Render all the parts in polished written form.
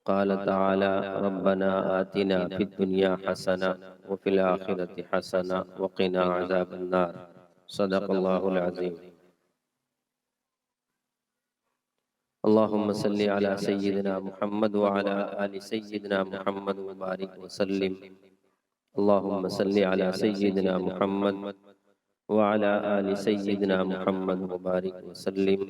قال تعالى ربنا آتنا في الدنيا حسنة وفي الآخرة حسنة وقنا عذاب النار صدق الله العظيم. اللهم صل على سيدنا محمد وعلى آل سيدنا محمد وبارك وسلم. اللهم صل على سيدنا محمد وعلى آل سيدنا محمد وبارك وسلم.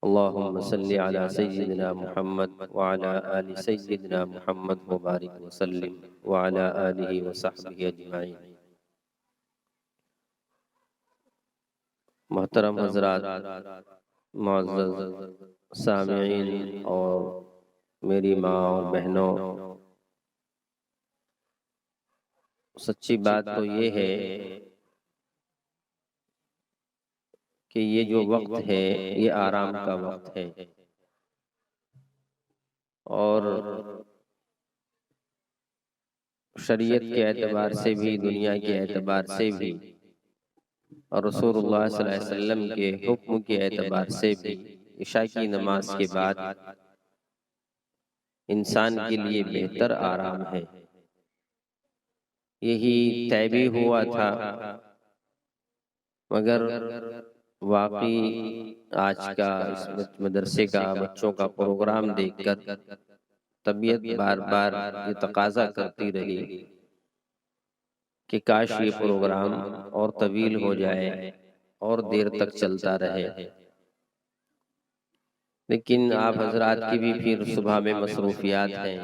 اللهم صل على سيدنا محمد وعلى آل سيدنا محمد وبارك وسلم وعلى آله وصحبه أجمعين. محترم حضرات، معزز سامعین اور میری ماں اور بہنوں، سچی بات تو یہ ہے کہ یہ جو وقت ہے یہ آرام کا وقت ہے، اور شریعت کے اعتبار سے بھی، دنیا کے اعتبار سے بھی، اور رسول اللہ صلی اللہ علیہ وسلم کے حکم کے اعتبار سے بھی عشاء کی نماز کے بعد انسان کے لیے بہتر آرام ہے۔ یہی طے بھی ہوا تھا، مگر واقعی آج کا اس مدرسے کا بچوں کا پروگرام دیکھ کر طبیعت بار بار یہ تقاضا کرتی رہی کہ کاش یہ پروگرام اور طویل ہو جائے اور دیر تک چلتا رہے، لیکن آپ حضرات کی بھی پھر صبح میں مصروفیات ہیں،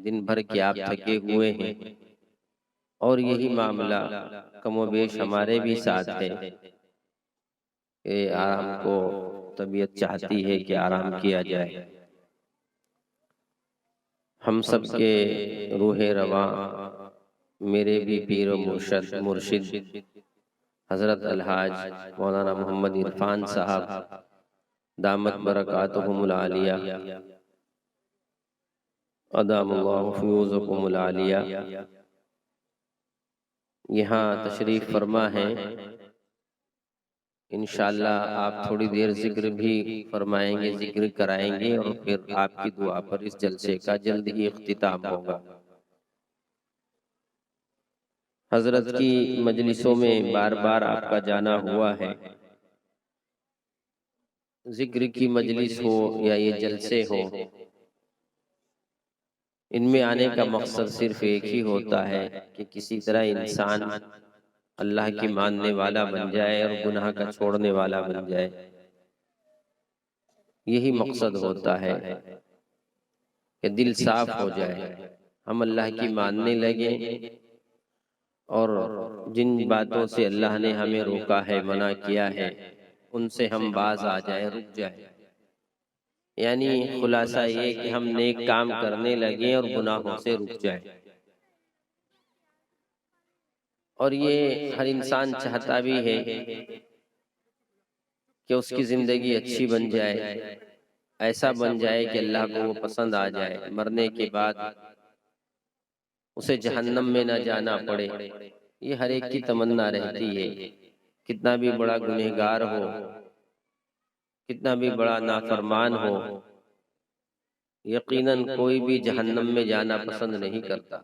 دن بھر کے آپ تھکے ہوئے ہیں، اور یہی معاملہ کم و بیش ہمارے بھی ساتھ ہے کہ آرام کو طبیعت چاہتی ہے کہ آرام کیا جائے۔ ہم سب کے روح رواں میرے بھی پیر و مرشد حضرت الحاج مولانا محمد عرفان صاحب دامت برکاتہم العالیہ ادام اللہ فیوزکم العالیہ یہاں تشریف فرما ہے۔ انشاءاللہ آپ تھوڑی دیر ذکر بھی فرمائیں گے، ذکر کرائیں گے، اور پھر آپ کی دعا پر اس جلسے کا جلد ہی اختتام ہوگا۔ حضرت کی مجلسوں میں بار بار آپ کا جانا ہوا ہے، ذکر کی مجلس ہو یا یہ جلسے ہو، ان میں آنے کا مقصد صرف ایک ہی ہوتا ہے کہ کسی طرح انسان اللہ کی ماننے والا بن جائے اور گناہ کا چھوڑنے والا بن جائے۔ یہی مقصد ہوتا ہے کہ دل صاف ہو جائے، ہم اللہ کی ماننے لگیں، اور جن باتوں سے اللہ نے ہمیں روکا ہے، منع کیا ہے، ان سے ہم باز آ جائیں، رک جائیں۔ یعنی خلاصہ یہ کہ ہم نیک کام کرنے لگیں اور گناہوں سے رک جائیں۔ اور یہ ہر انسان چاہتا بھی ہے کہ اس کی زندگی اچھی بن جائے، ایسا بن جائے کہ اللہ کو وہ پسند آ جائے، مرنے کے بعد اسے جہنم میں نہ جانا پڑے۔ یہ ہر ایک کی تمنا رہتی ہے، کتنا بھی بڑا گنہگار ہو، کتنا بھی بڑا نافرمان ہو، یقیناً کوئی بھی جہنم میں جانا پسند نہیں کرتا۔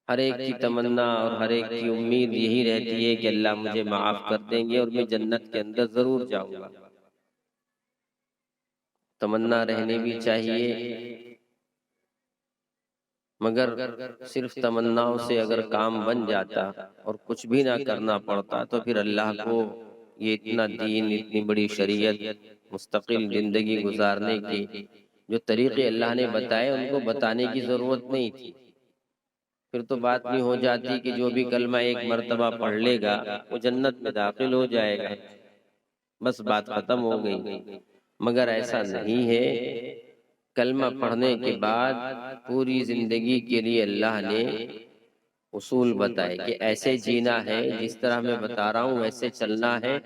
ہر ایک کی تمنا اور ہر ایک کی امید یہی رہتی ہے کہ اللہ مجھے معاف کر دیں گے اور میں جنت کے اندر ضرور جاؤں گا۔ تمنا رہنے بھی چاہیے، مگر صرف تمناؤں سے اگر کام بن جاتا اور کچھ بھی نہ کرنا پڑتا تو پھر اللہ کو یہ اتنا دین، اتنی بڑی شریعت، مستقل زندگی گزارنے کی جو طریقے اللہ نے بتائے ان کو بتانے کی ضرورت نہیں تھی۔ پھر تو بات نہیں ہو جاتی کہ جو بھی کلمہ ایک مرتبہ پڑھ لے گا وہ جنت میں داخل ہو جائے گا، بس بات ختم ہو گئی۔ مگر ایسا نہیں ہے، کلمہ پڑھنے کے بعد پوری زندگی کے لیے اللہ نے اصول بتائے کہ ایسے جینا ہے، جس طرح میں بتا رہا ہوں ویسے چلنا ہے،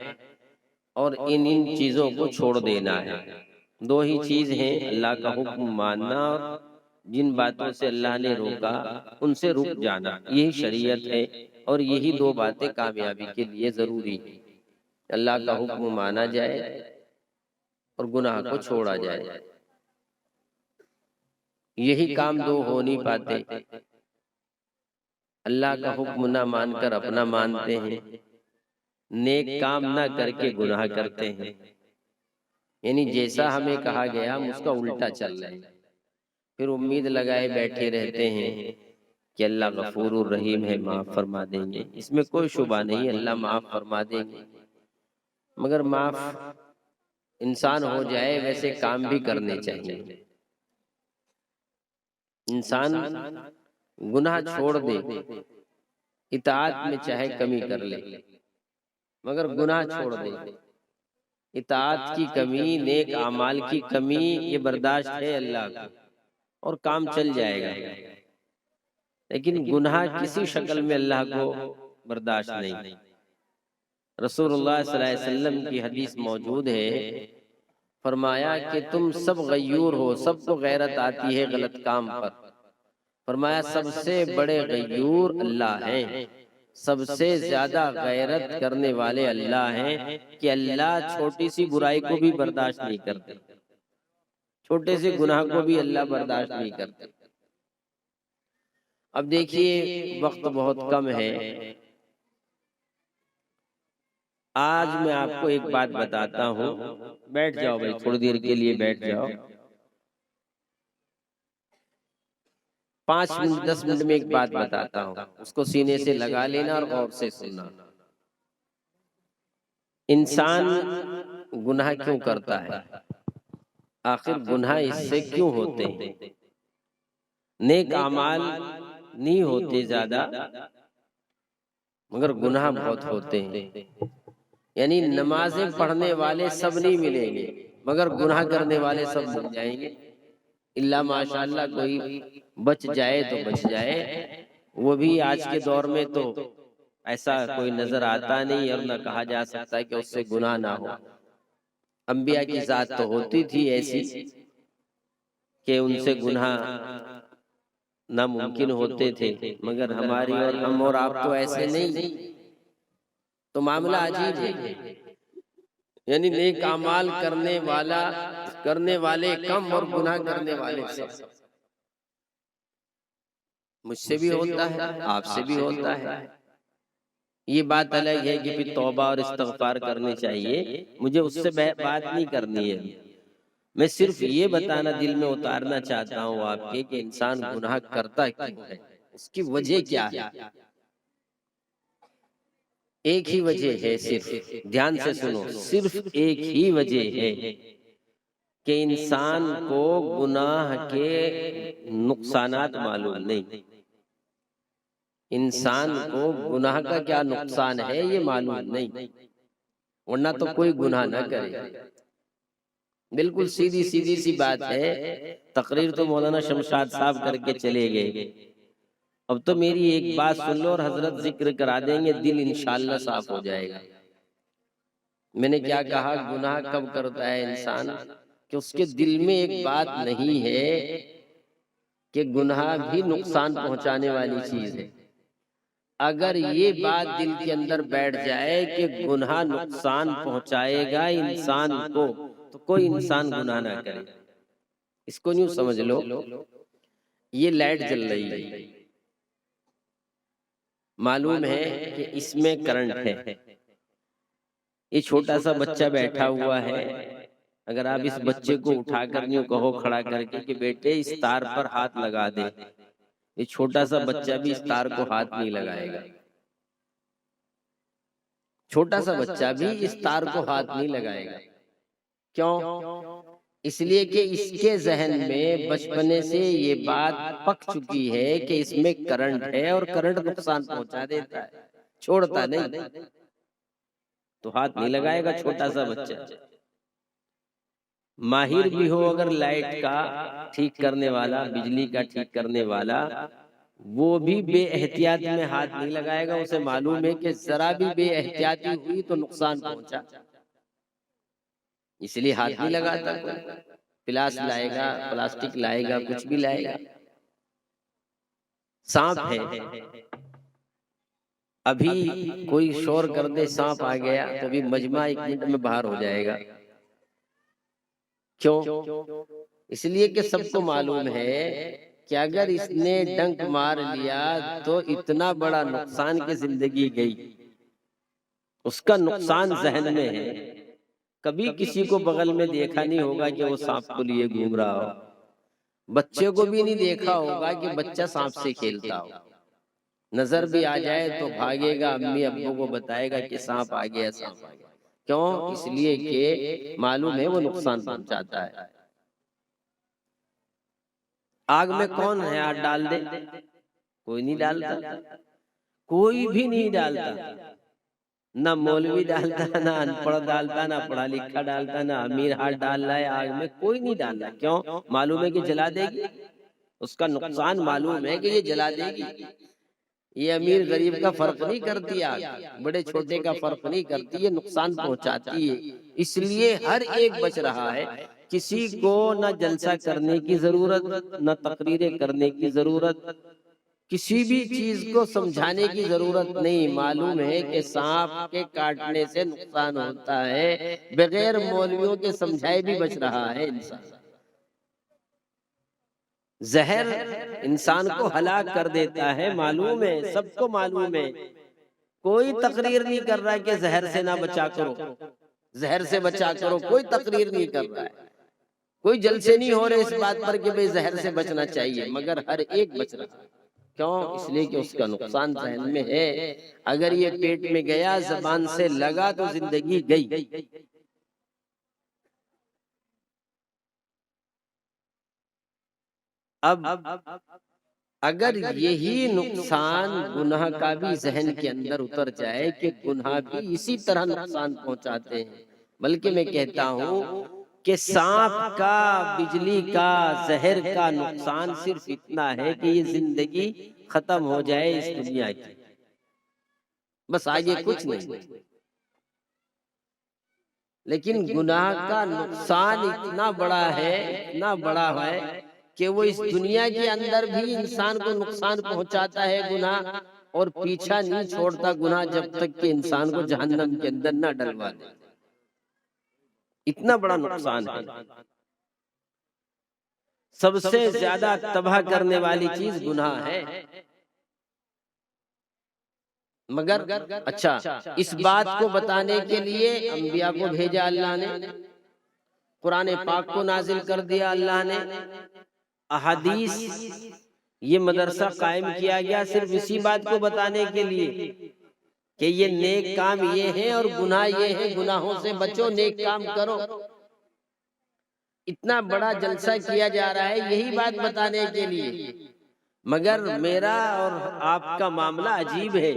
اور ان چیزوں کو چھوڑ دینا ہے۔ دو ہی چیز ہیں، اللہ کا حکم ماننا اور جن باتوں سے اللہ نے روکا ان سے رک جانا۔ یہی شریعت ہے، اور یہی دو باتیں کامیابی کے لیے ضروری ہیں۔ اللہ کا حکم مانا جائے اور گناہ کو چھوڑا جائے۔ یہی کام دو ہو نہیں پاتے، اللہ کا حکم نہ مان کر اپنا مانتے ہیں، نیک کام نہ کر کے گناہ کرتے ہیں، یعنی جیسا ہمیں کہا گیا ہم اس کا الٹا چل رہے ہیں، پھر امید لگائے بیٹھے رہتے ہیں کہ اللہ غفور الرحیم ہے، معاف فرما دیں گے۔ اس میں کوئی شبہ نہیں، اللہ معاف فرما دیں گے، مگر معاف انسان ہو جائے ویسے کام بھی کرنے چاہیے۔ انسان گناہ چھوڑ دے، اطاعت میں چاہے کمی کر لے، مگر گناہ چھوڑ دے، اطاعت کی کمی، نیک اعمال کی کمی، یہ برداشت ہے اللہ کو اور کام چل جائے گا، لیکن گناہ کسی شکل میں اللہ کو برداشت نہیں۔ رسول اللہ صلی اللہ علیہ وسلم کی حدیث موجود ہے، فرمایا کہ تم سب غیور ہو، سب کو غیرت آتی ہے غلط کام پر، فرمایا سب سے بڑے غیور اللہ ہیں، سب سے زیادہ غیرت کرنے والے اللہ ہیں، کہ اللہ چھوٹی سی برائی کو بھی برداشت نہیں کرتے، چھوٹے سے گناہ کو بھی اللہ برداشت نہیں کرتے۔ اب دیکھیے وقت بہت کم ہے، آج میں آپ کو ایک بات بتاتا ہوں، بیٹھ جاؤ بھائی تھوڑی دیر کے لیے بیٹھ جاؤ، 5 منٹ 10 منٹ میں ایک بات بتاتا ہوں، اس کو سینے سے لگا لینا اور غور سے سننا۔ انسان گناہ کیوں کرتا ہے؟ آخر گناہ اس سے کیوں ہوتے ہیں؟ نیک اعمال نہیں ہوتے زیادہ، مگر گناہ بہت ہوتے ہیں، یعنی نمازیں پڑھنے والے سب نہیں ملیں گے، مگر گناہ کرنے والے سب مل جائیں گے، اللہ ماشاءاللہ کوئی بچ جائے تو بچ جائے، وہ بھی آج کے دور میں تو ایسا کوئی نظر آتا نہیں، اور نہ کہا جا سکتا کہ اس سے گناہ نہ ہو۔ انبیاء کی ذات تو ہوتی تھی ایسی کہ ان سے گناہ ناممکن ہوتے تھے، مگر ہماری اور ہم اور آپ تو ایسے نہیں، تو معاملہ عجیب ہے، یعنی نیک اعمال کرنے والے کم اور گناہ کرنے والے سب۔ مجھ سے بھی ہوتا ہے، آپ سے بھی ہوتا ہے، یہ بات الگ ہے کہ پھر توبہ اور استغفار کرنی چاہیے، مجھے اس سے بات نہیں کرنی ہے، میں صرف یہ بتانا دل میں اتارنا چاہتا ہوں آپ کے کہ انسان گناہ کرتا کیوں ہے، اس کی وجہ کیا ہے؟ ایک ہی وجہ ہے، صرف دھیان سے سنو، صرف ایک ہی وجہ ہے کہ انسان کو گناہ کے نقصانات معلوم نہیں، انسان کو گناہ کا کیا نقصان ہے یہ معلوم نہیں، ورنہ تو کوئی گناہ نہ کرے۔ بالکل سیدھی سی بات ہے، تقریر تو مولانا شمشاد صاحب کر کے چلے گئے، اب تو میری ایک بات سن لو اور حضرت ذکر کرا دیں گے، دل انشاءاللہ صاف ہو جائے گا۔ میں نے کیا کہا، گناہ کب کرتا ہے انسان کہ اس کے دل میں ایک بات نہیں ہے کہ گناہ بھی نقصان پہنچانے والی چیز ہے۔ اگر یہ بات دل کے اندر بیٹھ جائے کہ گناہ نقصان پہنچائے گا انسان کو، تو کوئی انسان گناہ نہ کرے۔ اس کو یوں سمجھ لو، یہ لائٹ جل رہی ہے، معلوم ہے کہ اس میں کرنٹ ہے، یہ چھوٹا سا بچہ بیٹھا ہوا ہے، اگر آپ اس بچے کو اٹھا کر یوں کہو کھڑا کر کے کہ بیٹے اس تار پر ہاتھ لگا دے، یہ چھوٹا سا بچہ بھی اس تار کو ہاتھ نہیں لگائے گا، چھوٹا سا بچہ بھی اس تار کو ہاتھ نہیں لگائے گا۔ کیوں؟ اس لیے کہ اس کے ذہن میں بچپنے سے یہ بات پک چکی ہے کہ اس میں کرنٹ ہے اور کرنٹ نقصان پہنچا دیتا ہے، چھوڑتا نہیں، تو ہاتھ نہیں لگائے گا چھوٹا سا بچہ۔ ماہر بھی ہو اگر لائٹ کا ٹھیک کرنے والا، بجلی کا ٹھیک کرنے والا، وہ بھی بے احتیاط میں ہاتھ نہیں لگائے گا، اسے معلوم ہے کہ ذرا بھی بے احتیاطی ہوئی تو نقصان پہنچا، اس لیے ہاتھ نہیں لگاتا۔ کوئی پلاس لائے گا، پلاسٹک لائے گا، کچھ بھی لائے گا۔ سانپ ہے، ابھی کوئی شور کر دے سانپ آ گیا تو بھی مجمع 1 منٹ میں باہر ہو جائے گا۔ کیوں؟ اس لیے کہ سب کو معلوم ہے کہ اگر اس نے ڈنک مار لیا تو اتنا بڑا نقصان کی زندگی گئی، اس کا نقصان ذہن میں ہے۔ کبھی کسی کو بغل میں دیکھا نہیں ہوگا کہ وہ سانپ کو لیے گھوم رہا ہو، بچے کو بھی نہیں دیکھا ہوگا کہ بچہ سانپ سے کھیلتا ہو، نظر بھی آ جائے تو بھاگے گا، امی ابو کو بتائے گا کہ سانپ آ گیا، سانپ آ گیا۔ کیوں؟ اس لیے کہ معلوم ہے وہ نقصان پہنچاتا ہے۔ آگ میں کون ہے ہاتھ ڈال دے؟ کوئی نہیں ڈالتا، کوئی بھی نہیں ڈالتا، نہ مولوی ڈالتا، نہ ان پڑھ ڈالتا، نہ پڑھا لکھا ڈالتا، نہ امیر ہاتھ ڈال رہا ہے آگ میں، کوئی نہیں ڈال رہا۔ کیوں؟ معلوم ہے کہ جلا دے گی، اس کا نقصان معلوم ہے کہ یہ جلا دے گی۔ یہ امیر غریب کا فرق نہیں کرتی، آگ بڑے چھوٹے کا فرق نہیں کرتی، یہ نقصان پہنچاتی ہے۔ اس لیے ہر ایک بچ رہا ہے، کسی کو نہ جلسہ کرنے کی ضرورت، نہ تقریریں کرنے کی ضرورت، کسی بھی چیز کو سمجھانے کی ضرورت نہیں۔ معلوم ہے کہ سانپ کے کاٹنے سے نقصان ہوتا ہے، بغیر مولویوں کے سمجھائے بھی بچ رہا ہے انسان۔ زہر انسان کو ہلاک کر دیتا ہے، معلوم ہے، سب کو معلوم ہے۔ کوئی تقریر نہیں کر رہا کہ زہر سے نہ بچا کرو، زہر سے بچا کرو، کوئی تقریر نہیں کر رہا ہے، کوئی جلسے نہیں ہو رہے اس بات پر کہ بھئی زہر سے بچنا چاہیے، مگر ہر ایک بچ رہا ہے۔ کیوں؟ اس لیے کہ اس کا نقصان ذہن میں ہے۔ اگر یہ پیٹ میں گیا، زبان سے لگا تو زندگی گئی۔ اب اگر یہی نقصان گناہ کا بھی ذہن کے اندر اتر جائے کہ گناہ بھی اسی طرح نقصان پہنچاتے ہیں، بلکہ میں کہتا ہوں کہ سانپ کا، بجلی کا، زہر کا نقصان صرف اتنا ہے کہ یہ زندگی ختم ہو جائے اس دنیا کی، بس آگے کچھ نہیں۔ لیکن گناہ کا نقصان اتنا بڑا ہے، اتنا بڑا ہے کہ وہ اس دنیا کے اندر بھی انسان کو نقصان پہنچاتا ہے گناہ، اور پیچھا نہیں چھوڑتا گناہ جب تک کہ انسان کو جہنم کے اندر نہ ڈلوا دے۔ اتنا بڑا نقصان ہے۔ سب سے زیادہ تباہ کرنے والی چیز گناہ ہے۔ مگر اچھا، اس بات کو بتانے کے لیے انبیاء کو بھیجا اللہ نے، قرآن پاک کو نازل کر دیا اللہ نے، احادیث، یہ مدرسہ قائم کیا گیا صرف اسی بات کو بتانے کے لیے کہ یہ نیک کام یہ ہیں اور گناہ یہ ہیں، گناہوں سے بچو، نیک کام کرو۔ اتنا بڑا جلسہ کیا جا رہا ہے یہی بات بتانے کے لیے، مگر میرا اور آپ کا معاملہ عجیب ہے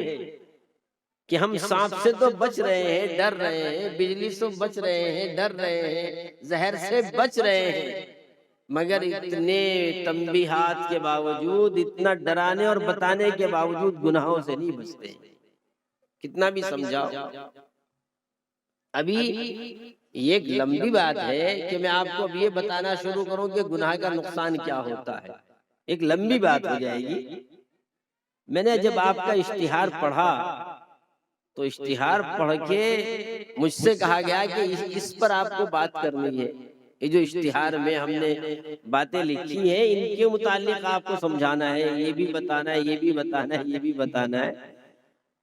کہ ہم سانپ سے تو بچ رہے ہیں، ڈر رہے ہیں، بجلی سے بچ رہے ہیں، ڈر رہے ہیں، زہر سے بچ رہے ہیں، مگر اتنے تنبیہات کے باوجود، اتنا ڈرانے اور بتانے کے باوجود گناہوں سے نہیں بچتے۔ کتنا بھی سمجھاؤ۔ ابھی یہ ایک لمبی بات ہے کہ میں آپ کو اب یہ بتانا شروع کروں کہ گناہ کا نقصان کیا ہوتا ہے، ایک لمبی بات ہو جائے گی۔ میں نے جب آپ کا اشتہار پڑھا تو اشتہار پڑھ کے مجھ سے کہا گیا کہ اس پر آپ کو بات کرنی ہے، یہ جو اشتہار میں ہم نے باتیں لکھی ہیں ان کے متعلق آپ کو سمجھانا ہے، یہ بھی بتانا ہے، یہ بھی بتانا ہے، یہ بھی بتانا ہے۔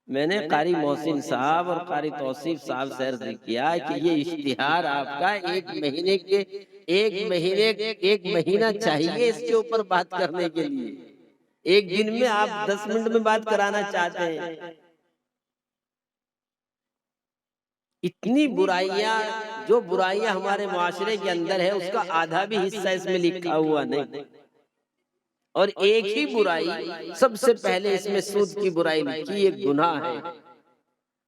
میں نے قاری محسن صاحب اور قاری توصیف صاحب سے عرض کیا کہ یہ اشتہار آپ کا ایک مہینہ چاہیے اس کے اوپر بات کرنے کے لیے، ایک دن میں آپ 10 منٹ میں بات کرانا چاہتے ہیں۔ اتنی برائیاں، جو برائیاں ہمارے معاشرے کے اندر ہے اس کا آدھا بھی حصہ اس میں لکھا ہوا نہیں، اور ایک ہی برائی سب سے پہلے اس میں سود کی برائی لکھی، یہ گناہ ہے۔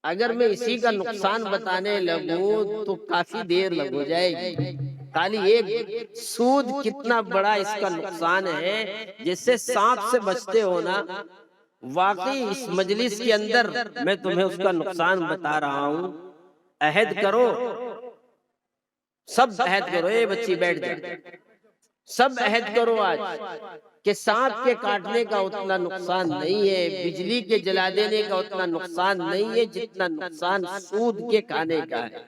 اگر میں اسی کا نقصان بتانے لگوں تو کافی دیر لگ ہو جائے گی۔ خالی ایک سود کتنا بڑا اس کا نقصان ہے، جیسے سانپ سے بچتے ہو نا، واقعی اس مجلس کے اندر میں تمہیں اس کا نقصان بتا رہا ہوں۔ عہد کرو، سب عہد کرو، اے بچی بیٹھ جائے، سب عہد کرو آج کہ سانپ کے کاٹنے کا اتنا نقصان نہیں ہے، بجلی کے جلا دینے کا اتنا نقصان نہیں ہے جتنا نقصان سود کے کھانے کا ہے۔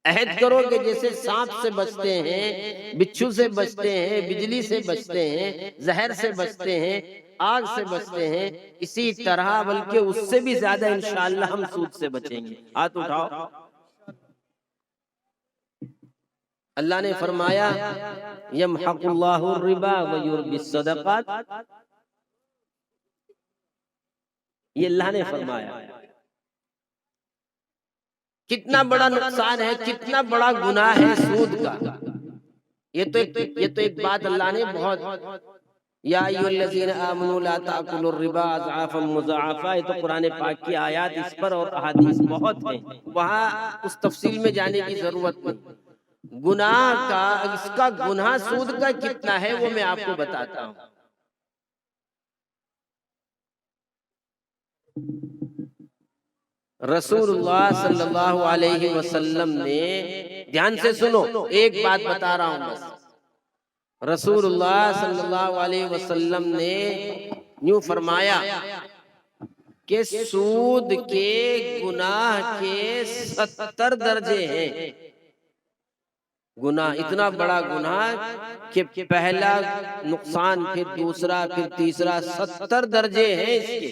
عہد کرو کہ جیسے سانپ سے بچتے ہیں، بچھو سے بچتے ہیں، بجلی سے بچتے ہیں، زہر سے بچتے ہیں، آگ سے بچتے ہیں، اسی طرح بلکہ اس سے بھی زیادہ انشاءاللہ ہم سود سے بچیں گے۔ ہاتھ اٹھاؤ۔ اللہ نے فرمایا یمحق اللہ الربا ویربی الصدقات، یہ اللہ نے فرمایا۔ کتنا بڑا نقصان ہے، کتنا بڑا گناہ ہے سود کا۔ یہ تو ایک بات اللہ نے بہت، یا ایھا الذین آمنوا لا تأکلوا الربا اضعافا مضاعفا، یہ تو قرآن پاک کی آیات اس پر اور احادیث بہت ہیں، وہاں اس تفصیل میں جانے کی ضرورت نہیں۔ گناہ کا، اس کا گناہ سود کا کتنا ہے وہ میں آپ کو بتاتا ہوں۔ رسول اللہ صلی اللہ علیہ وسلم نے، دھیان سے سنو، ایک بات بتا رہا ہوں بس۔ رسول اللہ صلی اللہ علیہ وسلم نے یوں فرمایا کہ سود کے گناہ کے 70 درجے ہیں۔ گناہ اتنا بڑا گناہ کہ پہلا نقصان، پھر دوسرا، پھر تیسرا، 70 درجے ہیں اس کے۔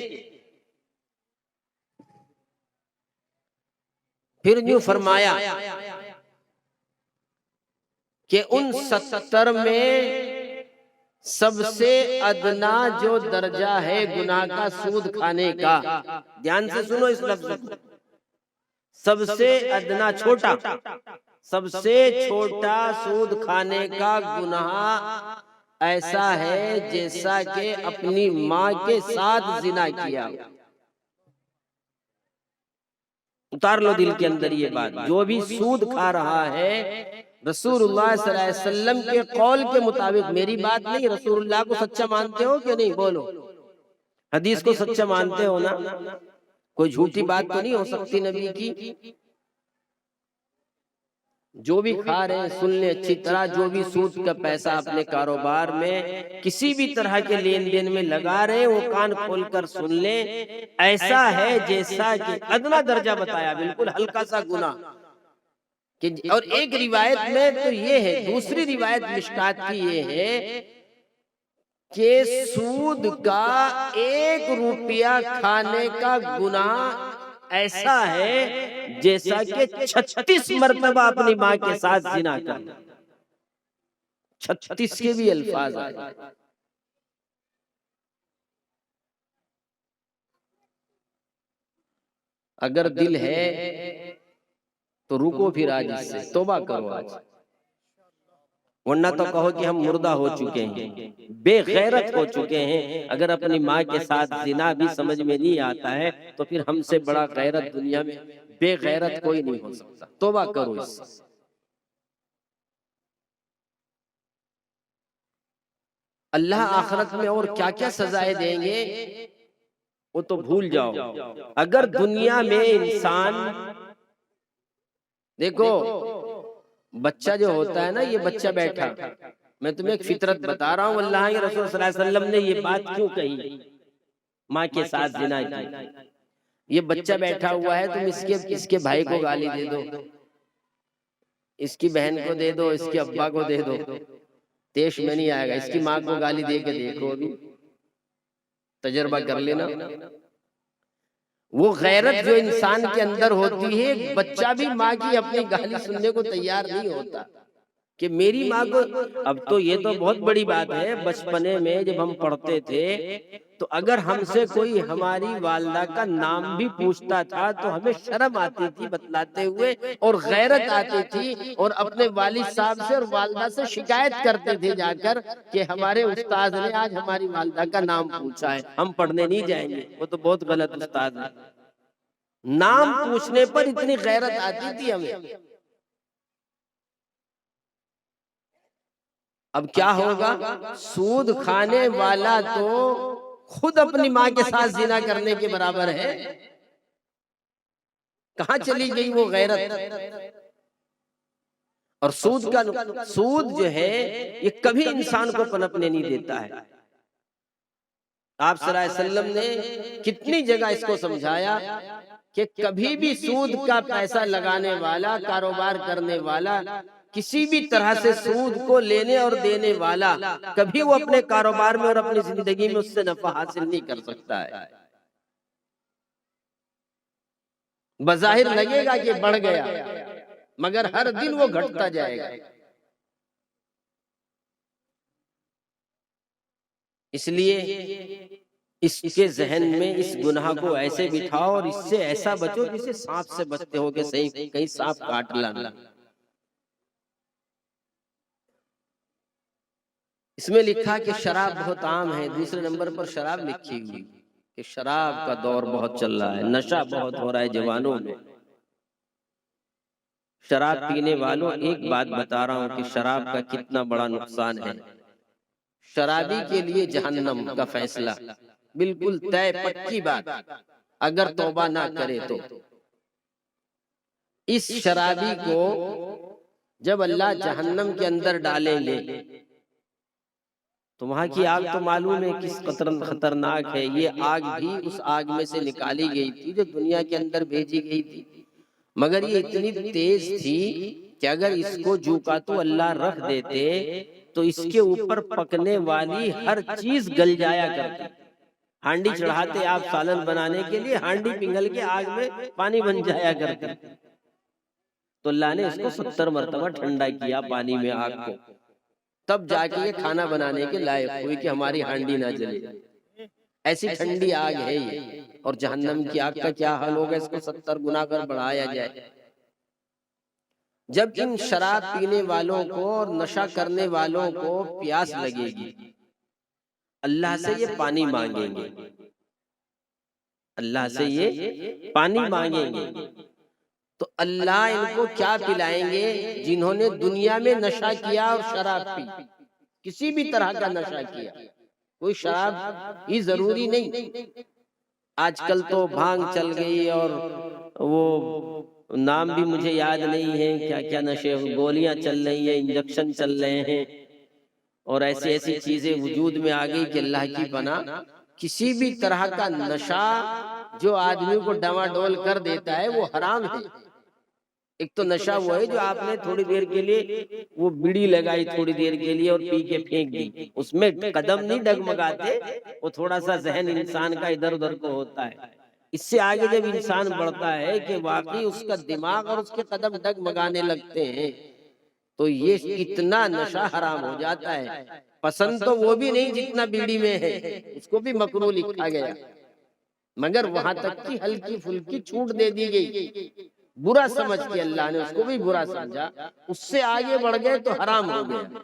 پھر یوں فرمایا کہ ان 70 میں سب سے ادنا جو درجہ ہے گناہ کا سود کھانے کا، دھیان سے سنو اس لفظ کو، سب سے ادنا، چھوٹا، سب سے چھوٹا سود کھانے کا گناہ ایسا ہے جیسا کہ اپنی ماں کے ساتھ زنا کیا۔ اتار لو دل کے اندر یہ بات، جو بھی سود کھا رہا ہے، رسول اللہ صلی اللہ علیہ وسلم کے قول کے مطابق، میری بات نہیں، رسول اللہ کو سچا مانتے ہو کہ نہیں؟ بولو، حدیث کو سچا مانتے ہو نا؟ کوئی جھوٹی بات تو نہیں ہو سکتی نبی کی۔ جو بھی کھا رہے ہیں سن لیں اچھی طرح، جو بھی سود کا پیسہ اپنے کاروبار میں کسی بھی طرح کے لین دین میں لگا رہے ہیں، وہ کان کھول کر سن لیں، ایسا ہے جیسا کہ ادنا درجہ بتایا، بالکل ہلکا سا گناہ۔ اور ایک روایت میں تو یہ ہے، دوسری روایت مشکات کی یہ ہے کہ سود کا 1 روپیہ کھانے کا گناہ ایسا ہے جیسا کہ 36 مرتبہ اپنی ماں کے ساتھ زنا کرنا۔ 36 کے بھی الفاظ آئے۔ اگر دل ہے تو رکو پھر آج اس سے توبہ کرو آج، ورنہ تو کہو کہ ہم مردہ ہو چکے ہیں، بے غیرت ہو چکے ہیں۔ اگر اپنی ماں کے ساتھ زنا بھی سمجھ میں نہیں آتا ہے تو پھر ہم سے بڑا غیرت دنیا میں بے غیرت کوئی نہیں ہو سکتا۔ توبہ کرو اس سے۔ اللہ آخرت میں اور کیا کیا سزائیں دیں گے وہ تو بھول جاؤ۔ اگر دنیا میں انسان، دیکھو بچہ جو ہوتا ہے نا، یہ بچہ بیٹھا، میں تمہیں ایک فطرت بتا رہا ہوں، اللہ کے رسول صلی اللہ علیہ وسلم نے یہ بات کیوں کہی، ماں کے ساتھ زنا کی۔ یہ بچہ بیٹھا ہوا ہے، تم اس کے بھائی کو گالی دے دو، اس کی بہن کو دے دو، اس کے ابا کو دے دو، تیش میں نہیں آئے گا۔ اس کی ماں کو گالی دے کے دیکھو، ابھی تجربہ کر لینا۔ وہ غیرت جو انسان کے اندر ہوتی ہے، ایک بچہ بھی ماں کی اپنی گالی سننے کو تیار نہیں ہوتا کہ میری ماں کو۔ اب تو یہ تو بہت بڑی بات ہے، بچپنے میں جب ہم پڑھتے تھے تو اگر ہم سے کوئی ہماری والدہ کا نام بھی پوچھتا تھا تو ہمیں شرم آتی تھی بتلاتے ہوئے، اور غیرت آتی تھی، اور اپنے والد صاحب سے اور والدہ سے شکایت کرتے تھے جا کر کہ ہمارے استاد نے آج ہماری والدہ کا نام پوچھا ہے، ہم پڑھنے نہیں جائیں گے، وہ تو بہت غلط استاد ہے۔ نام پوچھنے پر اتنی غیرت آتی تھی ہمیں۔ اب کیا ہوگا؟ سود کھانے والا تو خود اپنی ماں کے ساتھ زنا کرنے کے برابر ہے۔ کہاں چلی گئی وہ غیرت؟ اور سود جو ہے یہ کبھی انسان کو پنپنے نہیں دیتا ہے۔ آپ صلی اللہ علیہ وسلم نے کتنی جگہ اس کو سمجھایا کہ کبھی بھی سود کا پیسہ لگانے والا، کاروبار کرنے والا، کسی بھی طرح سے سود کو لینے اور دینے والا، کبھی وہ اپنے کاروبار میں اور اپنی زندگی میں اس سے نفع حاصل نہیں کر سکتا ہے۔ بظاہر لگے گا کہ بڑھ گیا، مگر ہر دن وہ گھٹتا جائے گا۔ اس لیے اس کے ذہن میں اس گناہ کو ایسے بٹھاؤ اور اس سے ایسا بچو جسے سانپ سے بچتے ہو کہ صحیح کہیں سانپ کاٹ لانا۔ اس میں لکھا کہ شراب بہت عام ہے، دوسرے نمبر پر شراب لکھی ہوئی کہ شراب کا دور بہت چل رہا ہے، نشہ بہت ہو رہا ہے جوانوں میں۔ شراب پینے والوں ایک بات بتا رہا ہوں کہ شراب کا کتنا بڑا نقصان ہے۔ شرابی کے لیے جہنم کا فیصلہ بالکل طے پکی بات، اگر توبہ نہ کرے تو۔ اس شرابی کو جب اللہ جہنم کے اندر ڈالیں گے تو وہاں کی آگ تو معلوم ہے کس قدر خطرناک ہے۔ یہ آگ بھی اس آگ میں سے نکالی گئی تھی جو دنیا کے اندر بھیجی گئی تھی، مگر یہ اتنی تیز تھی کہ اگر اس کو جھوکا تو اللہ رکھ دیتے تو اس کے اوپر پکنے والی ہر چیز گل جایا کرتی۔ ہانڈی چڑھاتے آپ سالن بنانے کے لیے، ہانڈی پنگل کے آگ میں پانی بن جایا کرتی، تو اللہ نے اس کو 70 مرتبہ ٹھنڈا کیا پانی میں آگ کو، تب جا کے یہ کھانا بنانے کے لائق ہوئی کہ ہماری ہانڈی نہ جلے۔ ایسی ٹھنڈی آگ ہے یہ، اور جہنم کی آگ کا کیا حال ہوگا، اس کو 70 گنا کر بڑھایا جائے۔ جب ان شراب پینے والوں کو اور نشہ کرنے والوں کو پیاس لگے گی، اللہ سے یہ پانی مانگیں گے، اللہ سے یہ پانی مانگیں گے، تو اللہ ان کو کیا پلائیں گے؟ جنہوں نے دنیا میں نشہ کیا اور شراب پی، کسی بھی طرح کا نشہ کیا، کوئی شراب ہی ضروری نہیں، آج کل تو بھانگ چل گئی اور وہ نام بھی مجھے یاد نہیں ہے، کیا کیا نشے، گولیاں چل رہی ہیں، انجیکشن چل رہے ہیں، اور ایسی ایسی چیزیں وجود میں آ گئی کہ اللہ کی پناہ۔ کسی بھی طرح کا نشہ جو آدمی کو ڈواڈول کر دیتا ہے وہ حرام ہے۔ ایک تو نشہ وہ ہے جو آپ نے تھوڑی دیر کے لیے وہ بیڑی لگائی، تھوڑی دیر کے لیے اور پی کے پھینک دی، اس میں قدم نہیں ڈگمگاتے، وہ تھوڑا سا ذہن انسان کا ادھر ادھر کو ہوتا ہے۔ اس سے آگے جب انسان بڑھتا ہے کہ واقعی اس کا دماغ اور اس کے قدم ڈگمگانے لگتے ہیں، تو یہ اتنا نشہ حرام ہو جاتا ہے۔ پسند تو وہ بھی نہیں جتنا بیڑی میں ہے، اس کو بھی مکروہ لکھا گیا، مگر وہاں تک کی ہلکی پھلکی چھوٹ دے دی گئی، برا سمجھ کے اللہ نے اس کو بھی برا سمجھا، اس سے آگے بڑھ گئے تو حرام ہو گیا۔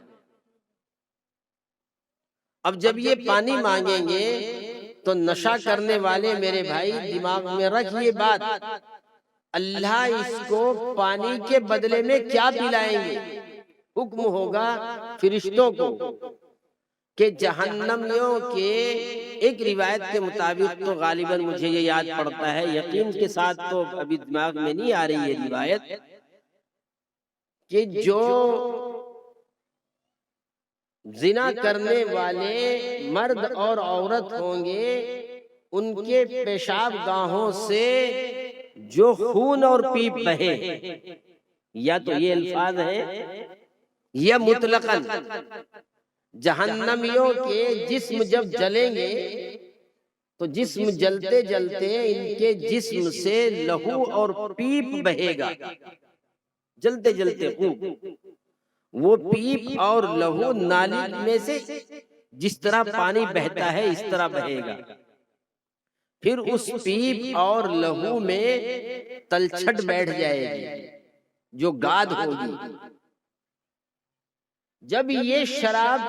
اب جب یہ پانی مانگیں گے تو نشہ کرنے والے میرے بھائی دماغ میں رکھ یہ بات، اللہ اس کو پانی کے بدلے میں کیا پلائیں گے؟ حکم ہوگا فرشتوں کو کہ جہنمیوں کے، ایک روایت کے مطابق تو غالباً مجھے یہ یاد پڑتا ہے، یقین کے ساتھ تو ابھی دماغ میں نہیں آ رہی یہ روایت، کہ جو زنا کرنے والے مرد اور عورت ہوں گے، ان کے پیشاب گاہوں سے جو خون اور پیپ بہے، یا تو یہ الفاظ ہیں یا مطلقاً جہنمیوں کے جسم جب جلیں گے تو جسم جلتے جلتے ان کے جسم سے لہو اور پیپ بہے گا، جلتے جلتے خون، وہ پیپ اور لہو نالی میں سے جس طرح پانی بہتا ہے اس طرح بہے گا، پھر اس پیپ اور لہو میں تلچھٹ بیٹھ جائے گی جو گاد ہوگی۔ جب یہ شراب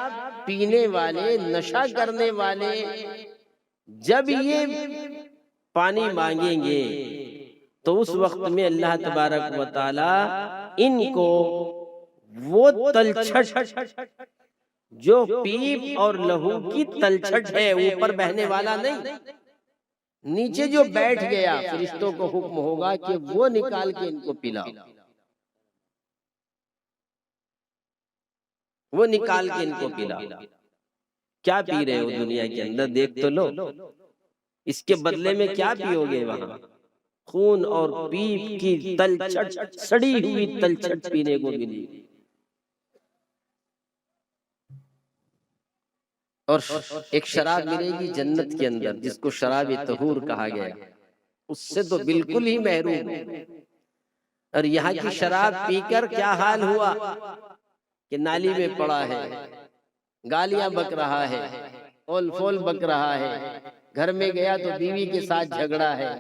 پینے والے، نشہ کرنے والے جب یہ پانی مانگیں گے تو اس وقت میں اللہ تبارک و تعالی ان کو وہ تلچھٹ جو پیپ اور لہو کی تلچھٹ ہے، اوپر بہنے والا نہیں، نیچے جو بیٹھ گیا، فرشتوں کو حکم ہوگا کہ وہ نکال کے ان کو پلاؤ، وہ نکال کے ان کو پلاؤ۔ کیا پی رہے ہو دنیا کے اندر، دیکھ تو لو، اس کے بدلے میں کیا پیو گے وہاں؟ خون اور پیپ کی تلچھٹ، سڑی ہوئی تلچھٹ پینے کو ملی. اور ایک شراب ملے گی جنت کے اندر جس کو شراب طہور کہا گیا، اس سے تو بالکل ہی محروم. اور یہاں کی شراب پی کر کیا حال ہوا کہ نالی میں پڑا ہے، گالیاں بک رہا ہے، اول فول بک رہا ہے، گھر میں گیا تو بیوی کے ساتھ جھگڑا ہے،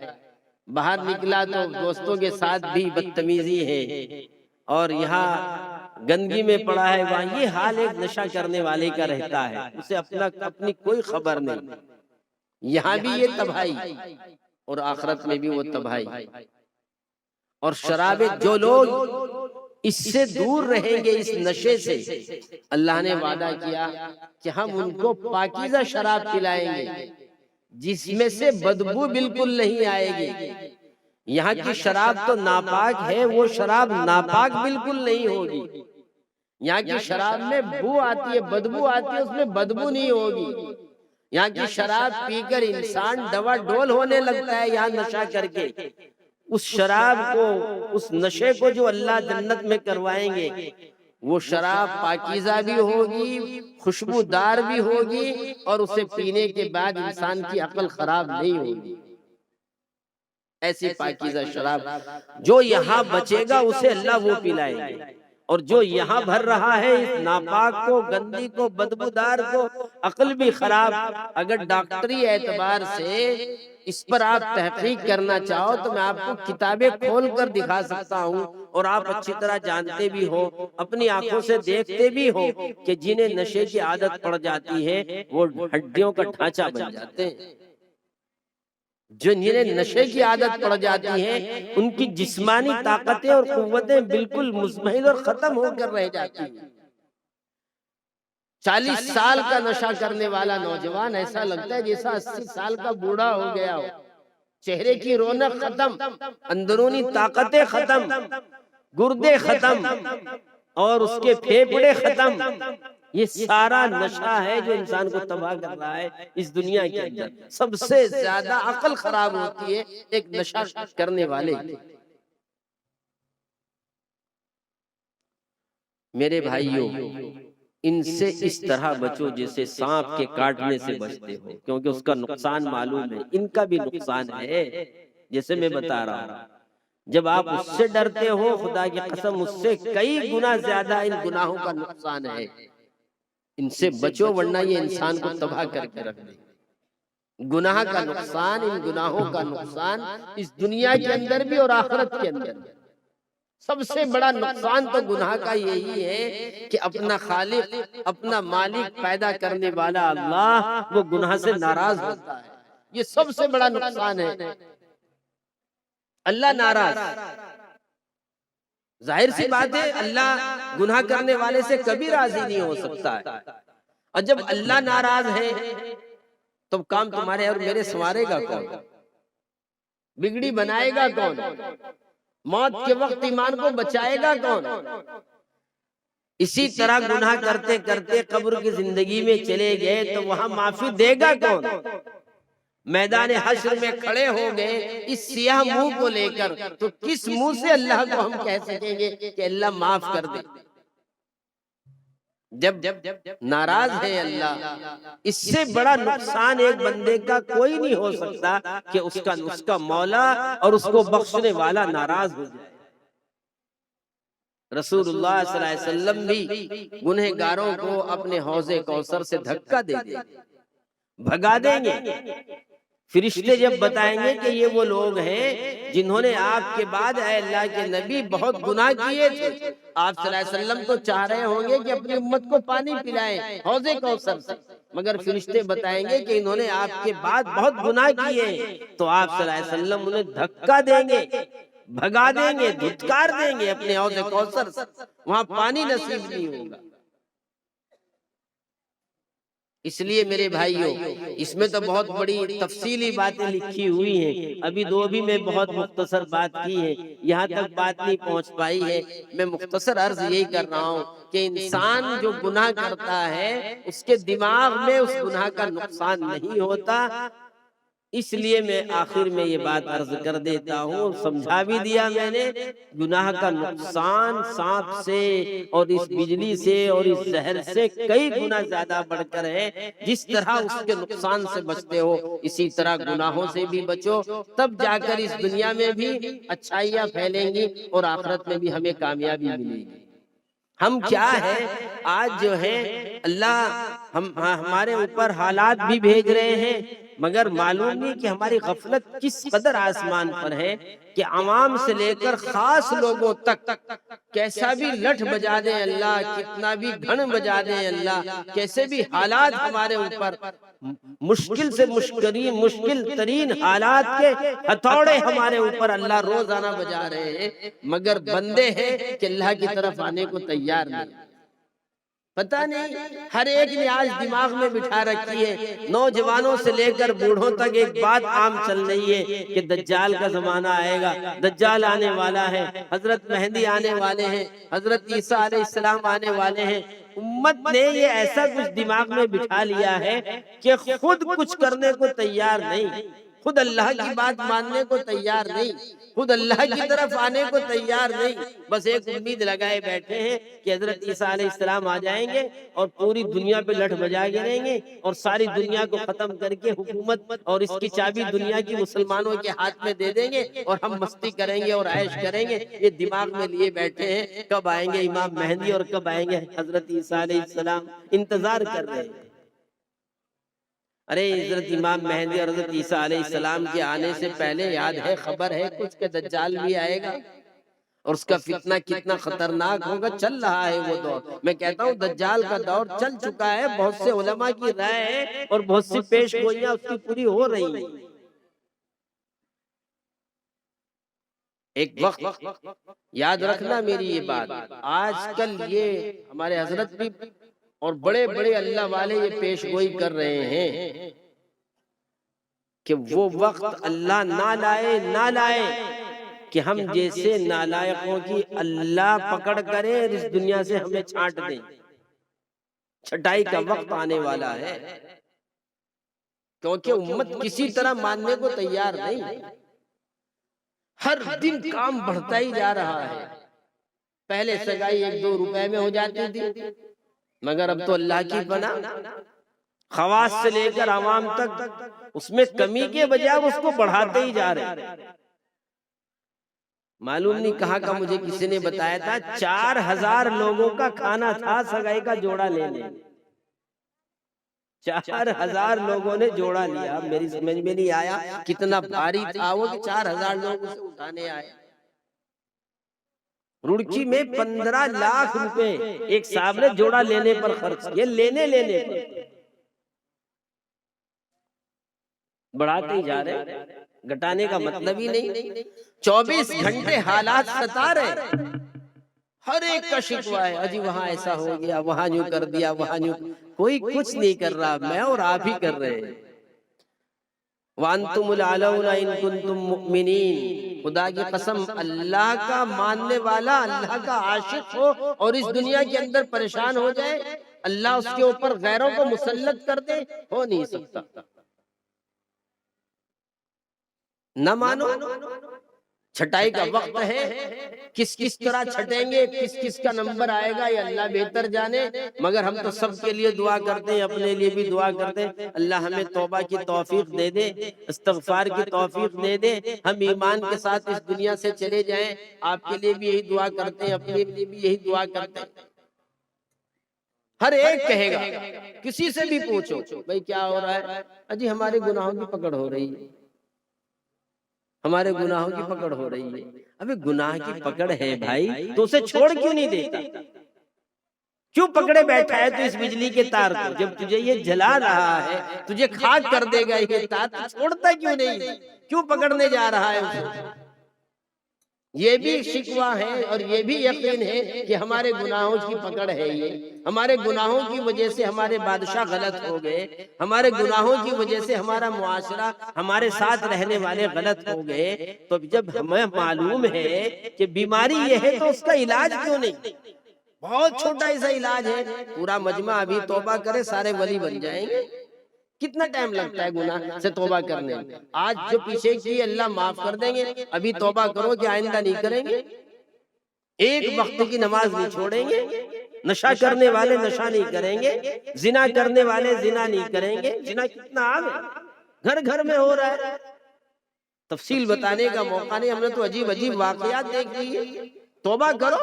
باہر نکلا تو دوستوں کے ساتھ بھی بدتمیزی ہے، اور یہاں گندگی میں پڑا ہے وہاں. یہ حال ایک نشہ کرنے والے کا رہتا ہے، اسے اپنی کوئی خبر نہیں. یہاں بھی یہ تباہی اور آخرت میں بھی وہ تباہی. اور شراب، جو لوگ اس سے دور رہیں گے، اس نشے سے، اللہ نے وعدہ کیا کہ ہم ان کو پاکیزہ شراب پلائیں گے جس میں سے بدبو بالکل نہیں آئے گی. یہاں کی شراب تو ناپاک ہے، وہ شراب ناپاک بالکل نہیں ہوگی. یہاں کی شراب میں بو آتی ہے، بدبو آتی ہے، اس میں بدبو نہیں ہوگی. یہاں کی شراب پی کر انسان ڈوا ڈول ہونے لگتا ہے یہاں نشہ کر کے. اس شراب کو، اس نشے کو جو اللہ جنت میں کروائیں گے، وہ شراب پاکیزہ بھی ہوگی، خوشبودار بھی ہوگی، اور اسے پینے کے بعد انسان کی عقل خراب نہیں ہوگی. ایسی پاکیزہ شراب جو یہاں بچے گا اسے اللہ وہ پلائیں گے. اور جو یہاں بھر رہا ہے اس ناپاک کو، گندی کو، بدبودار کو، عقل بھی خراب. اگر ڈاکٹری اعتبار سے اس پر آپ تحقیق کرنا چاہو تو میں آپ کو کتابیں کھول کر دکھا سکتا ہوں، اور آپ اچھی طرح جانتے بھی ہو، اپنی آنکھوں سے دیکھتے بھی ہو کہ جنہیں نشے کی عادت پڑ جاتی ہے وہ ہڈیوں کا ڈھانچہ بن جاتے ہیں. جنہیں نشے کی عادت پڑ جاتی ہے ان کی جسمانی طاقتیں اور قوتیں بالکل مزمحل اور ختم ہو کر رہ جاتی ہیں. 40 سال کا نشہ کرنے والا نوجوان ایسا لگتا ہے جیسا 80 سال کا بوڑھا ہو گیا ہو. چہرے کی رونق ختم، اندرونی طاقتیں ختم، گردے ختم، اور اس کے پھیپھڑے ختم. یہ سارا نشہ ہے جو انسان کو تباہ کر رہا ہے اس دنیا کے اندر. سب سے زیادہ عقل خراب ہوتی ہے ایک نشہ کرنے والے. میرے بھائیوں، ان سے اس طرح بچو جیسے سانپ کے کاٹنے سے بچتے ہو، کیونکہ اس کا نقصان معلوم ہے. ان کا بھی نقصان ہے، جیسے میں بتا رہا ہوں. جب آپ اس سے ڈرتے ہو، خدا کی قسم اس سے کئی گنا زیادہ ان گناہوں کا نقصان ہے. ان سے بچو ورنہ یہ انسان کو تباہ کر کے رکھ دے. گناہ کا نقصان، ان گناہوں کا نقصان اس دنیا کے اندر بھی اور آخرت کے اندر بھی. سب سے بڑا نقصان تو گناہ کا یہی ہے کہ اپنا خالق، اپنا مالک، پیدا کرنے والا اللہ، وہ گناہ سے ناراض ہوتا ہے. یہ سب سے بڑا نقصان ہے. اللہ ناراض، ظاہر سی بات ہے اللہ گناہ کرنے والے سے کبھی راضی نہیں ہو سکتا ہے. اور جب اللہ ناراض ہے تو کام تمہارے اور میرے سنوارے گا کون؟ بگڑی بنائے گا کون؟ موت کے وقت ایمان کو بچائے گا کون؟ اسی طرح گناہ کرتے کرتے قبر کی زندگی میں چلے گئے تو وہاں معافی دے گا کون؟ میدان حشر میں کھڑے ہو گئے اس سیاہ منہ کو لے کر، تو کس منہ سے اللہ کو ہم کہہ سکیں گے کہ اللہ معاف کر دے؟ جب ناراض ہے اللہ، اس سے بڑا نقصان ایک بندے کا کوئی نہیں ہو سکتا کہ اس کا مولا اور اس کو بخشنے والا ناراض ہو جائے. رسول اللہ صلی اللہ علیہ وسلم بھی گنہگاروں کو اپنے حوض کوثر سے دھکا دے دیں گے، بھگا دیں گے. فرشتے جب بتائیں گے کہ یہ وہ لوگ ہیں جنہوں نے آپ کے بعد اے اللہ کے نبی بہت گناہ کیے تھے، آپ صلی اللہ علیہ وسلم تو چاہ رہے ہوں گے کہ اپنی امت کو پانی پلائیں حوض کوثر سے، مگر فرشتے بتائیں گے کہ انہوں نے آپ کے بعد بہت گناہ کیے ہیں، تو آپ صلی اللہ علیہ وسلم انہیں دھکا دیں گے، بھگا دیں گے، دھتکار دیں گے اپنے حوض کوثر سے، وہاں پانی نصیب نہیں ہوگا. اس لیے میرے بھائیوں، اس میں تو بہت بڑی تفصیلی باتیں لکھی ہوئی ہیں. ابھی بھی میں بہت مختصر بات کی ہے، یہاں تک بات نہیں پہنچ پائی ہے. میں مختصر عرض یہی کر رہا ہوں کہ انسان جو گناہ کرتا ہے اس کے دماغ میں اس گناہ کا نقصان نہیں ہوتا، اس لیے میں آخر میں یہ بات عرض کر دیتا ہوں، سمجھا بھی دیا میں نے، گناہ کا نقصان سانپ سے اور اس بجلی سے اور اس زہر سے کئی گنا زیادہ بڑھ کر ہے۔ جس طرح اس کے نقصان سے بچتے ہو اسی طرح گناہوں سے بھی بچو، تب جا کر اس دنیا میں بھی اچھائیاں پھیلیں گی اور آخرت میں بھی ہمیں کامیابی ملے گی۔ ہم کیا ہے آج جو ہے اللہ ہمارے اوپر حالات بھی بھیج رہے ہیں، مگر معلوم نہیں کہ ہماری غفلت کس قدر آسمان پر ہے کہ عوام سے لے کر خاص لوگوں تک کیسا بھی لٹھ بجا دیں اللہ، کتنا بھی گھن بجا دیں اللہ، کیسے بھی حالات ہمارے اوپر مشکل سے مشکل ترین حالات کے ہتھوڑے ہمارے اوپر اللہ روزانہ بجا رہے ہیں، مگر بندے ہیں کہ اللہ کی طرف آنے کو تیار نہیں۔ پتہ نہیں ہر ایک نے آج دماغ میں بٹھا رکھی ہے، نوجوانوں سے لے کر بوڑھوں تک ایک بات عام چل رہی ہے کہ دجال کا زمانہ آئے گا، دجال آنے والا ہے، حضرت مہدی آنے والے ہیں، حضرت عیسیٰ علیہ السلام آنے والے ہیں۔ امت نے یہ ایسا کچھ دماغ میں بٹھا لیا ہے کہ خود کچھ کرنے کو تیار نہیں، خود اللہ کی بات ماننے کو تیار نہیں، خود اللہ کی طرف آنے کو تیار نہیں، بس ایک امید لگائے بیٹھے ہیں کہ حضرت عیسیٰ علیہ السلام آ جائیں گے اور پوری دنیا پہ لٹھ بجا گریں گے اور ساری دنیا کو ختم کر کے حکومت اور اس کی چابی دنیا کی مسلمانوں کے ہاتھ میں دے دیں گے اور ہم مستی کریں گے اور عیش کریں گے۔ یہ دماغ میں لیے بیٹھے ہیں کب آئیں گے امام مہدی اور کب آئیں گے حضرت عیسیٰ علیہ السلام، انتظار کر رہے ہیں۔ ارے حضرت امام مہدی اور حضرت عیسیٰ علیہ السلام کے آنے سے پہلے یاد ہے، خبر ہے کچھ کہ دجال بھی آئے گا اور اس کا فتنہ کتنا خطرناک ہوگا۔ چل رہا ہے وہ دور، میں کہتا ہوں دجال کا دور چل چکا ہے، بہت سے علماء کی رائے ہے اور بہت سی پیش گوئیاں اس کی پوری ہو رہی ہیں۔ ایک وقت یاد رکھنا میری یہ بات، آج کل یہ ہمارے حضرت بھی اور بڑے بڑے اللہ والے یہ پیش گوئی کر رہے ہیں کہ وہ وقت اللہ نہ لائے کہ ہم جیسے نالائقوں کی اللہ پکڑ کرے اور اس دنیا سے ہمیں چھانٹ دیں۔ چھٹائی کا وقت آنے والا ہے، کیونکہ امت کسی طرح ماننے کو تیار نہیں، ہر دن کام بڑھتا ہی جا رہا ہے۔ پہلے سگائی 1-2 روپے میں ہو جاتی تھی، مگر اب تو اللہ کی پناہ خواص سے لے کر عوام تک اس میں کمی کے بجائے اس کو بڑھاتے ہی جا رہے ہیں۔ معلوم نہیں کہاں کا مجھے کسی نے بتایا تھا 4000 لوگوں کا کھانا تھا سگائی کا جوڑا لینے، 4000 لوگوں نے جوڑا لیا۔ میری سمجھ میں نہیں آیا کتنا بھاری تھا وہ کہ 4000 لوگ اسے اٹھانے آئے۔ رڑکی میں 15 لاکھ روپے ایک صاحب نے جوڑا لینے پر خرچ کیے، لینے پر بڑھاتے ہی جا رہے، گھٹانے کا مطلب ہی نہیں۔ 24 گھنٹے حالات ستا رہے، ہر ایک کا شکوہ ہے، اجی وہاں ایسا ہو گیا، وہاں یوں کر دیا، وہاں یوں، کوئی کچھ نہیں کر رہا، میں اور آپ ہی کر رہے ہیں۔ وَأَنْتُمُ الْأَعْلَوْنَ إِن كُنتُم مُؤْمِنِينَ، خدا کی قسم اللہ کا ماننے والا، اللہ کا عاشق ہو اور اس دنیا کے اندر پریشان ہو جائے، اللہ اس کے اوپر غیروں کو مسلط کر دے، ہو نہیں سکتا۔ نہ مانو، چھٹائی کا وقت ہے، کس طرح چھٹیں گے، کس کا نمبر آئے گا یہ اللہ بہتر جانے، مگر ہم تو سب کے لیے دعا کرتے ہیں، اپنے لیے بھی دعا کرتے ہیں اللہ ہمیں توبہ کی توفیق دے دے، استغفار کی توفیق دے دے، ہم ایمان کے ساتھ اس دنیا سے چلے جائیں۔ آپ کے لیے بھی یہی دعا کرتے ہیں، اپنے لیے بھی یہی دعا کرتے ہیں۔ ہر ایک کہے گا، کسی سے بھی پوچھو بھئی کیا ہو رہا ہے، اجی ہمارے گناہوں کی پکڑ ہو رہی ہے، ہمارے گناہوں کی پکڑ ہو رہی ہے۔ ابھی گناہ کی پکڑ ہے بھائی تو اسے چھوڑ کیوں نہیں دیتا؟ کیوں پکڑے بیٹھا ہے تو اس بجلی کے تار کو؟ جب تجھے یہ جلا رہا ہے، تجھے خاک کر دے گا یہ تار، تو چھوڑتا کیوں نہیں؟ کیوں پکڑنے جا رہا ہے اسے؟ یہ بھی شکوہ ہے اور یہ بھی یقین ہے کہ ہمارے گناہوں کی پکڑ ہے، یہ ہمارے گناہوں کی وجہ سے ہمارے بادشاہ غلط ہو گئے، ہمارے گناہوں کی وجہ سے ہمارا معاشرہ، ہمارے ساتھ رہنے والے غلط ہو گئے۔ تو جب ہمیں معلوم ہے کہ بیماری یہ ہے تو اس کا علاج کیوں نہیں؟ بہت چھوٹا ایسا علاج ہے، پورا مجمع ابھی توبہ کرے سارے ولی بن جائیں گے۔ کتنا ٹائم لگتا ہے گناہ سے توبہ کرنے میں؟ آج جو پیچھے کی اللہ معاف کر دیں گے، ابھی توبہ کرو کہ آئندہ نہیں کریں گے، ایک وقت کی نماز نہیں چھوڑیں گے، نشہ کرنے والے نشہ نہیں کریں گے، زنا کرنے والے زنا نہیں کریں گے۔ زنا کتنا عام ہے، گھر گھر میں ہو رہا ہے، تفصیل بتانے کا موقع نہیں، ہم نے تو عجیب عجیب واقعات دیکھ لیے۔ توبہ کرو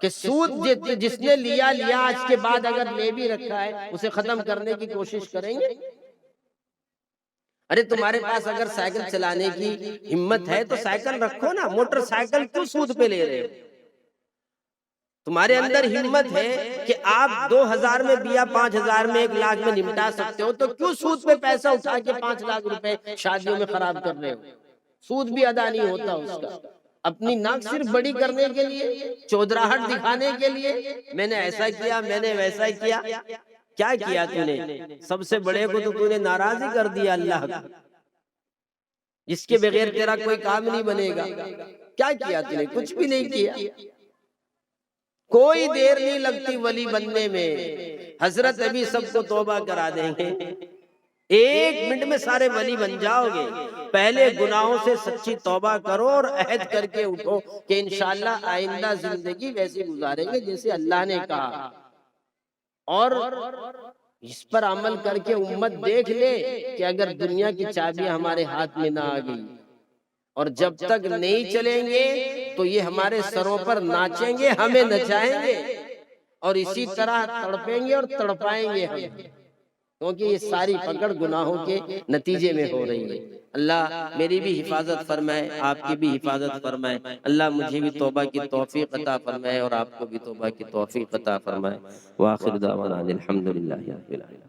کہ سود جس نے لیا آج کے بعد اگر لے بھی رکھا ہے اسے ختم کرنے کی کوشش کریں گے۔ ارے تمہارے پاس اگر سائیکل چلانے کی ہمت ہے تو سائیکل رکھو نا، موٹر سائیکل کیوں سود پہ لے رہے ہو؟ تمہارے اندر ہمت ہے کہ آپ 2000 میں بیا 5000 میں 1 لاکھ میں نمٹا سکتے ہو، تو کیوں سود پہ پیسہ اٹھا کے 5 لاکھ روپے شادیوں میں خراب کر رہے ہو؟ سود بھی ادا نہیں ہوتا اس کا، اپنی ناک صرف بڑی کرنے کے لیے، چودراہٹ دکھانے کے لیے، میں نے ایسا کیا، میں نے ویسا کیا۔ کیا کیا تو نے؟ سب سے بڑے کو تو نے ناراض ہی کر دیا اللہ کا، جس کے بغیر تیرا کوئی کام نہیں بنے گا۔ کیا کیا تو نے؟ کچھ بھی نہیں کیا۔ کوئی دیر نہیں لگتی ولی بننے میں، حضرت ابھی سب کو توبہ کرا دیں گے، 1 منٹ میں سارے ولی بن جاؤ گے۔ پہلے گناہوں سے سچی توبہ کرو اور عہد کر کے اٹھو کہ انشاءاللہ آئندہ زندگی ویسی گزاریں گے جیسے اللہ نے کہا، اور اس پر عمل کر کے امت دیکھ لے کہ اگر دنیا کی چابیاں ہمارے ہاتھ میں نہ آ گئی، اور جب تک نہیں چلیں گے تو یہ ہمارے سروں پر ناچیں گے، ہمیں نچائیں گے، اور اسی طرح تڑپیں گے اور تڑپائیں گے ہم، کیونکہ یہ ساری پکڑ گناہوں کے نتیجے میں ہو رہی ہے۔ اللہ میری بھی حفاظت فرمائے، آپ کی بھی حفاظت فرمائے، اللہ مجھے بھی توبہ کی توفیق عطا فرمائے اور آپ کو بھی توبہ کی توفیق عطا فرمائے۔ وآخر دعوانا الحمدللہ رب العالمین۔